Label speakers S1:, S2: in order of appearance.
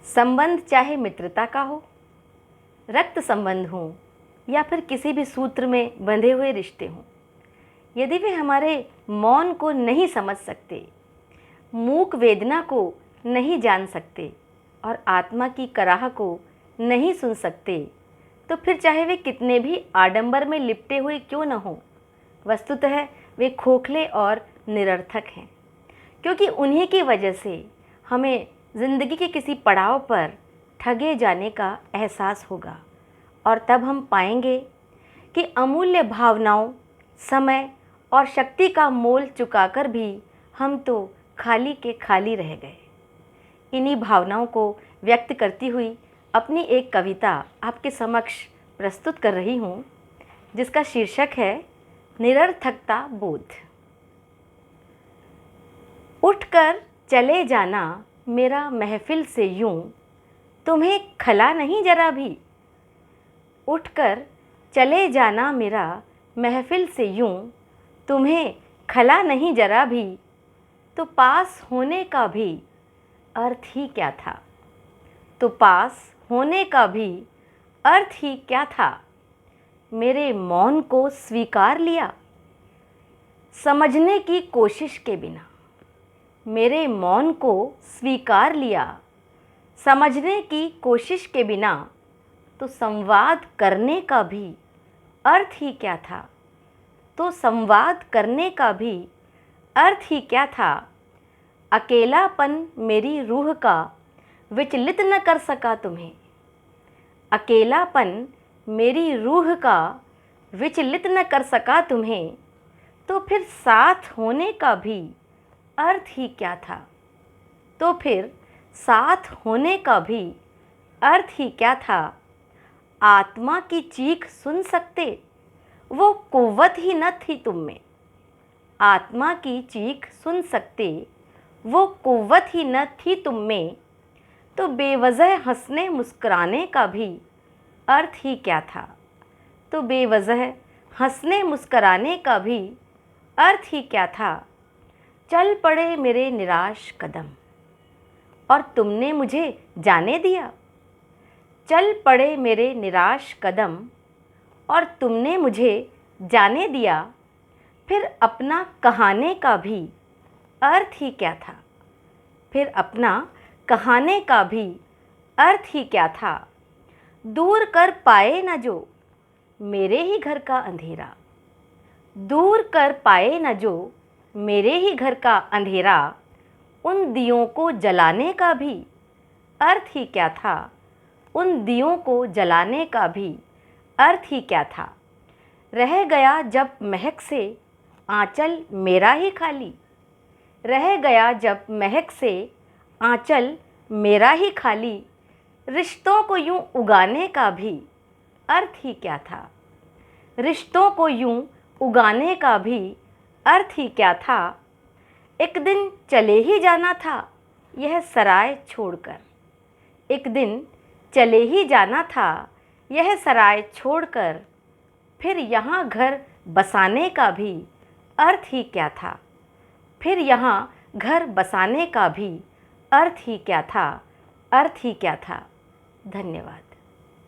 S1: संबंध चाहे मित्रता का हो, रक्त संबंध हो या फिर किसी भी सूत्र में बंधे हुए रिश्ते हों, यदि वे हमारे मौन को नहीं समझ सकते, मूक वेदना को नहीं जान सकते और आत्मा की कराह को नहीं सुन सकते, तो फिर चाहे वे कितने भी आडंबर में लिपटे हुए क्यों न हों, वस्तुतः वे खोखले और निरर्थक हैं। क्योंकि उन्हीं की वजह से हमें ज़िंदगी के किसी पड़ाव पर ठगे जाने का एहसास होगा और तब हम पाएंगे कि अमूल्य भावनाओं, समय और शक्ति का मोल चुकाकर भी हम तो खाली के खाली रह गए। इन्हीं भावनाओं को व्यक्त करती हुई अपनी एक कविता आपके समक्ष प्रस्तुत कर रही हूँ, जिसका शीर्षक है निरर्थकता बोध। उठकर चले जाना मेरा महफिल से यूं, तुम्हें खला नहीं जरा भी। उठकर चले जाना मेरा महफिल से यूं, तुम्हें खला नहीं जरा भी। तो पास होने का भी अर्थ ही क्या था, तो पास होने का भी अर्थ ही क्या था। मेरे मौन को स्वीकार लिया समझने की कोशिश के बिना। मेरे मौन को स्वीकार लिया समझने की कोशिश के बिना। तो संवाद करने का भी अर्थ ही क्या था, तो संवाद करने का भी अर्थ ही क्या था। अकेलापन मेरी रूह का विचलित न कर सका तुम्हें। अकेलापन मेरी रूह का विचलित न कर सका तुम्हें। तो फिर साथ होने का भी अर्थ ही क्या था, तो फिर साथ होने का भी अर्थ ही क्या था। आत्मा की चीख सुन सकते, वो कुव्वत ही न थी तुम में। आत्मा की चीख सुन सकते, वो कुव्वत ही न थी तुम में। तो बेवजह हंसने मुस्कुराने का भी अर्थ ही क्या था, तो बेवजह हंसने मुस्कुराने का भी अर्थ ही क्या था। चल पड़े मेरे निराश कदम और तुमने मुझे जाने दिया। चल पड़े मेरे निराश कदम और तुमने मुझे जाने दिया। फिर अपना कहाने का भी अर्थ ही क्या था, फिर अपना कहाने का भी अर्थ ही क्या था। दूर कर पाए न जो मेरे ही घर का अंधेरा। दूर कर पाए न जो मेरे ही घर का अंधेरा। उन दियों को जलाने का भी अर्थ ही क्या था, उन दियों को जलाने का भी अर्थ ही क्या था। रह गया जब महक से आंचल मेरा ही खाली। रह गया जब महक से आंचल मेरा ही खाली। रिश्तों को यूं उगाने का भी अर्थ ही क्या था। रिश्तों को यूं उगाने का भी अर्थ ही क्या था। एक दिन चले ही जाना था यह सराय छोड़कर। एक दिन चले ही जाना था यह सराय छोड़कर। फिर यहाँ घर बसाने का भी अर्थ ही क्या था। फिर यहाँ घर बसाने का भी अर्थ ही क्या था, अर्थ ही क्या था। धन्यवाद।